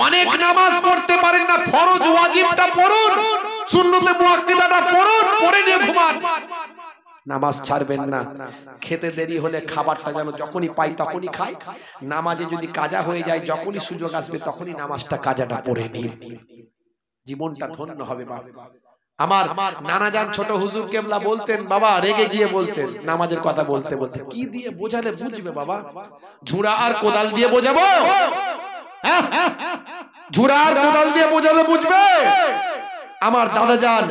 Speaker 1: অনেক নামাজ পড়তে পারেন না, ফরজ ওয়াজিবটা পড়ুন, সুন্নতে মুআক্কাদাটা পড়ুন, পড়ে নিয়ে ঘুমান। নামাজ ছাড়বেন না। খেতে দেরি হলে খাবারটা যেন যখনই পাই তখনই খাই। নামাজে যদি কাজা হয়ে যায়, যখনই সুযোগ আসবে তখনই নামাজটা কাজাটা পড়ে নিন, জীবনটা ধন্য হবে। বাবা আমার নানা জান ছোট হুজুর কেবলা বলতেন, বাবা রেগে গিয়ে বলতেন নামাজের কথা বলতে বলতে, কি দিয়ে বোঝালে বুঝবে বাবা? ঝুড়া আর কোদাল দিয়ে বোঝাবো? ঝুড়া আর কোদাল দিয়ে বোঝালে বুঝবে? আমার দাদা জান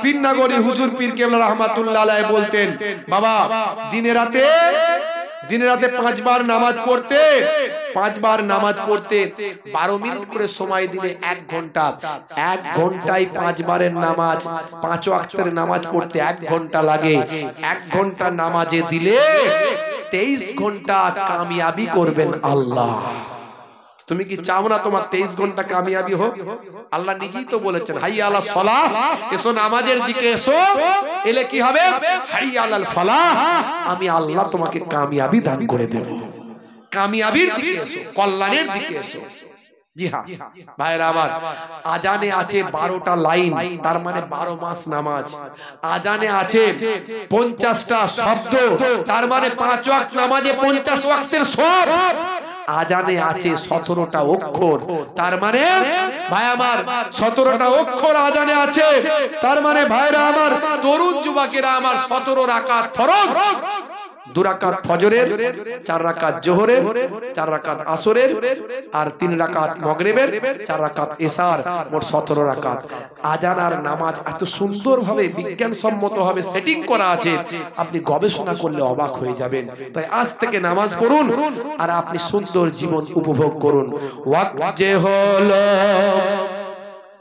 Speaker 1: পীরনগরী হুজুর পীর কেবলা রাহমাতুল্লাহ আলাইহি বলতেন, বাবা দিনে রাতে 5 বার নামাজ পড়তে, 5 বার নামাজ পড়তে 12 মিনিট করে সময় দিলে 1 ঘন্টা, 1 ঘন্টায় 5 বারের নামাজ, 5 ওয়াক্তের নামাজ পড়তে 1 ঘন্টা লাগে। 1 ঘন্টা নামাজে দিলে 23 ঘন্টা কামিয়াবি করবেন আল্লাহ। তুমি কি চাও না তোমার 23 ঘন্টা কামিয়াবি হোক? আল্লাহ নিজেই তো বলেছেন, হাইয়া আলাস সালাহ, এসো নামাজের দিকে এসো, এলে কি হবে? হাইয়া আলাল ফালাহ, আমি আল্লাহ তোমাকে কামিয়াবি দান করে দেব। কামিয়াবির দিকে এসো, কল্যাণের দিকে এসো। জি হ্যাঁ ভাইরা আমার, আজানে আছে 12টা লাইন, তার মানে 12 মাস নামাজ। আজানে আছে 50টা শব্দ, তার মানে 5 ওয়াক্ত নামাজে 50 ওয়াক্তের সওয়াব। আজানে আছে 17টা অক্ষর, তার মানে ভাই আমার 17টা অক্ষর আজানে আছে, তার মানে ভাইরা আমার তরুণ যুবকেরা আমার 17 রাকাত ফরজ, 2 রাকাত ফজরের, 4 রাকাত জোহরের, 4 রাকাত আসরের, আর 3 রাকাত মাগরিবের, 4 রাকাত ইশার, মোট 17 রাকাত। আজান আর নামাজ এত সুন্দরভাবে বিজ্ঞানসম্মতভাবে সেটিং করা আছে, আপনি গবেষণা করলে অবাক হয়ে যাবেন। তাই আজ থেকে নামাজ পড়ুন আর আপনি সুন্দর জীবন উপভোগ করুন। ওয়াক্ত যে হলো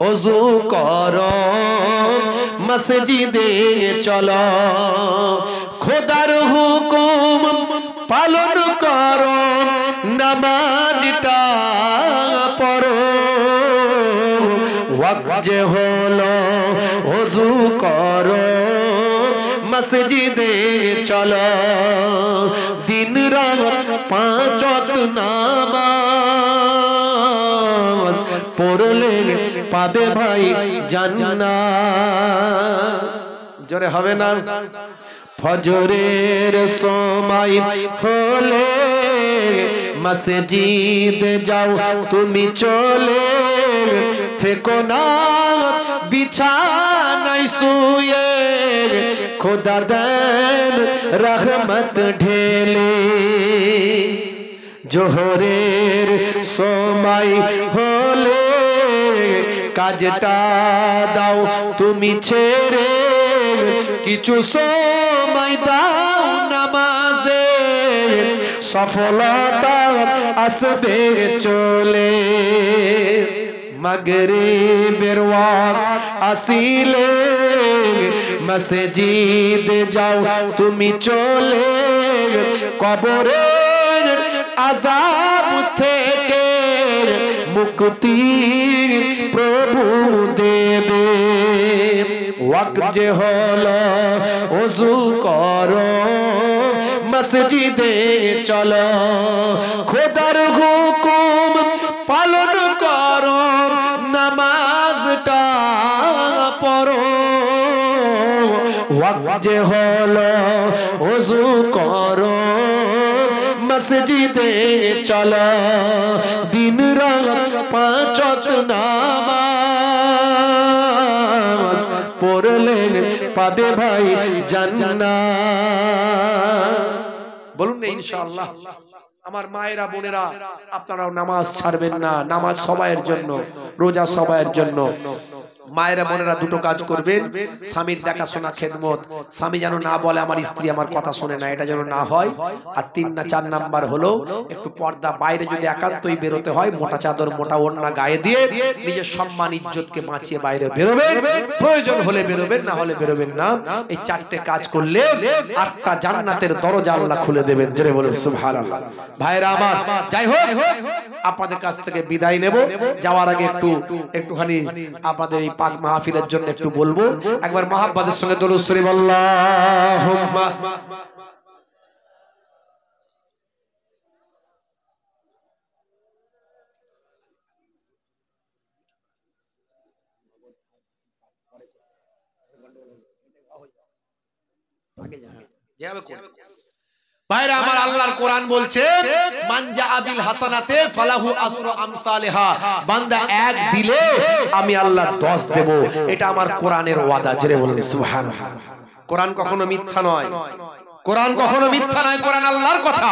Speaker 1: ওযু করো, মসজিদে চলো, খোদার হুকুম পালন করো, নামাজটা পড়ো। ওয়াক্ত যে হলো ওযু করো, মসজিদে চলো, দিন রাত 5 ওয়াক্ত নামাজ পড়লে পাবে ভাই জান্নাত। জোরে হবে না? ফজরের সময় হলে মসজিদ যাও তুমি চলে, থেকো না বিছানায় শুয়ে, খোদা দেন রহমত ঢেলে। জোহরের সময় হলে কাজটা দাও তুমি ছেড়ে, কিছু সময় দাও নামাজে, সফলতা আসবে চলে। মাগরিবের ওয়াক্ত আসিলে মসজিদ যাও তুমি চলে, কবরের আযাব থেকে মুক্তি প্রভু দেবে। ওয়াক্ত যে হলো ওযু করো, মসজিদে চলো, খোদার হুকুম পালন করো, নামাজটা পড়ো। ওয়াক্ত যে হলো ওযু করো, মসজিদে চলো, দিন রাত 5 ওয়াক্ত নামাজ পড়লে পাবে ভাই জান্নাত। বলুন না ইনশাআল্লাহ। আমার মায়েরা বোনেরা, আপনারাও নামাজ ছাড়বেন না। নামাজ সবাইয়ের জন্য, রোজা সবাইয়ের জন্য। মায়েরা বোনেরা দুটো কাজ করবেন, স্বামীর দেখাশোনা খেদমত, স্বামী যেন না বলে আমার স্ত্রী আমার কথা শুনে না, এটা যেন না হয়। আর 3 না 4 নাম্বার হলো একটু পর্দা, বাইরে যদি একান্তই বেরোতে হয় মোটা চাদর মোটা ওড়না গায়ে দিয়ে নিজের সম্মান ইজ্জতকে বাঁচিয়ে বাইরে বেরোবেন, প্রয়োজন হলে বেরোবেন, না হলে বেরোবেন না। এই 4টে কাজ করলে 8টা জান্নাতের দরজা আল্লাহ খুলে দেবেন। জোরে বলুন সুবহানাল্লাহ। ভাইরা আমার, যাই হোক আপনাদের কাছ থেকে বিদায় নেব। যাওয়ার আগে একটুখানি আপনাদের এই পাক মাহফিলের জন্য একটু বলবো। একবার মহাব্বতের সঙ্গে দরুদ শরীফ আল্লাহুম্মা। ভাইরা আমার, আল্লাহর কোরআন বলছে মান জাআ বিল হাসানাতে ফালাহু আসরু আমসালিহা, বান্দা 1 দিলে আমি আল্লাহ 10 দেব। এটা আমার কোরআনের ওয়াদা। জোরে বলুন সুবহানাল্লাহ। কোরআন কখনো মিথ্যা নয়, কোরআন কখনো মিথ্যা নয়, কোরআন আল্লাহর কথা।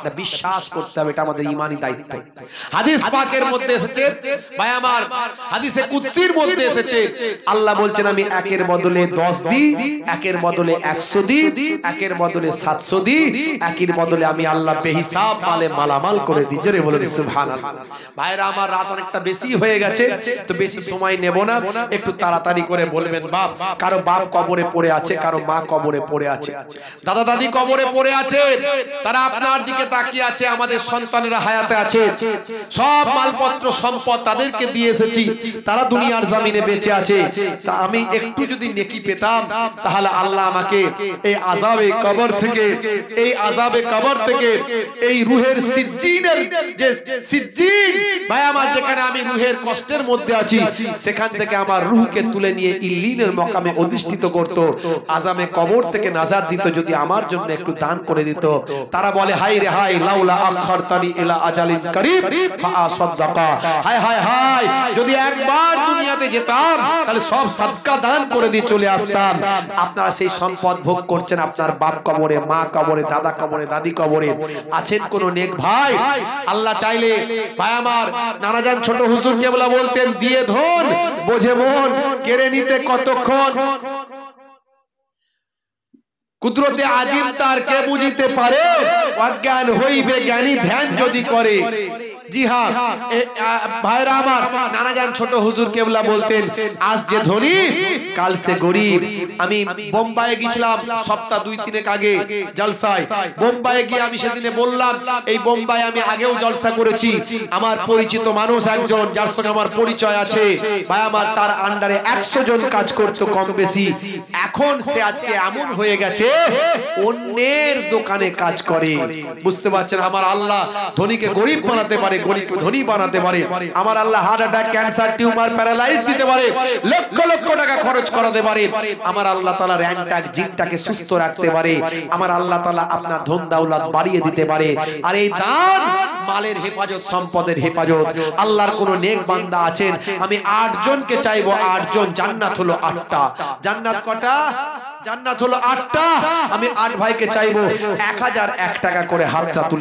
Speaker 1: এটা বিশ্বাস করতে হবে, এটা আমাদের ঈমানি দায়িত্ব। হাদিস পাকের মধ্যে এসেছে ভাই আমার, হাদিসে কুদসির মধ্যে এসেছে আল্লাহ বলছেন আমি 1-এর বদলে 10 দিই, 1-এর বদলে 100 দিই, 1-এর বদলে 700 দিই, 1-এর বদলে আমি আল্লাহ বেহিসাব মালে মালামাল করে দিই। জোরে বলুন সুবহানাল্লাহ। ভাইরা আমার, রাত অনেকটা বেশি হয়ে গেছে, তো বেশি সময় নেব না, একটু তাড়াতাড়ি করে বলবেন। বাপ, কারো বাপ কবরে পড়ে আছে, কারো মা কবরে পড়ে আছে, দাদা দাদি কবরে পড়ে আছে, তারা আপনার দিকে তাকিয়ে আছে। আমাদের সন্তানেরা হায়াতে আছে, সব মালপত্র সম্পদ তাদেরকে দিয়ে এসেছি, তারা দুনিয়ার জমিনে বেঁচে আছে। তা আমি একটু যদি নেকি পেতাম, তাহলে আল্লাহ আমাকে এই আযাবে কবর থেকে, এই আযাবে কবর থেকে, এই রূহের সিজ্জিনের যে সিজ্জিন ভাই আমার, যেখানে আমি রূহের কষ্টের মধ্যে আছি, সেখান থেকে আমার রূহকে তুলে নিয়ে ইল্লিনের মকামে অধিষ্ঠিত করত, আযাবে কবর থেকে নাজাত দিত। যদি আমার আমার জন্য একটু দান করে দিত। তারা বলে হায় রে হায়, লাউলা আখারতানি ইলা আজালিন করিব ফাআসাদদাকা, হায় হায় হায়, যদি একবার দুনিয়াতে যেতাম তাহলে সব সাদকা দান করে দিয়ে চলে আসতাম। আপনারা সেই সম্পদ ভোগ করছেন, আপনার বাপ কবরে, মা কবরে, দাদা কবরে, দাদি কবরে। আছেন কোন নেক ভাই? আল্লাহ চাইলে ভাই আমার নানাজান ছোট হুজুর কেবলা বলতেন, দিয়ে ধন বোঝে মন, কেড়ে নিতে কতক্ষণ। কুদরতে আজিম তার কে বুঝিতে পারে, অজ্ঞান হইবে জ্ঞানী ধ্যান যদি করে। জি হ্যাঁ ভাইরা আমার, নানাজান ছোট হুজুর কেবলা বলতেন, আজ যে ধনী কাল সে গরিব। আমি বোম্বাইয়ে গিয়েছিলাম সপ্তাহ 2-3 আগে জলসায়। বোম্বাইয়ে গিয়ে আমি সেদিনে বললাম, এই বোম্বাই আমি আগেও জলসা করেছি। আমার পরিচিত মানুষ একজন, যার সঙ্গে আমার পরিচয় আছে ভাই আমার, তার আন্ডারে 100 জন কাজ করতো কম বেশি। এখন সে আজকে এমন হয়ে গেছে অন্যের দোকানে কাজ করে। বুঝতে পারছেন, আমার আল্লাহ ধনীকে গরিব বানাতে পারে, গরিবকে ধনী বানাতে পারে। আমার Allah heart attack, cancer, tumour, paralyse দিতে পারে, লক্ষ লক্ষ টাকা খরচ করাতে পারে। আমার আল্লাহ তাআলা র্যাংটাক জিনটাকে সুস্থ রাখতে পারে। আমার আল্লাহ তাআলা আপনার ধন দৌলত বাড়িয়ে দিতে পারে। আর এই দান মালের হেফাজত, সম্পদের হেফাজত। আল্লাহর কোন নেক বান্দা আছেন, আমি 8 জনকে চাইবো, 8 জন। জান্নাত হলো 8টা। জান্নাত কটা? জান্নাত হলো 8টা। আমি 8 ভাইকে চাইবো 1001 টাকা করে হাতটা তুলে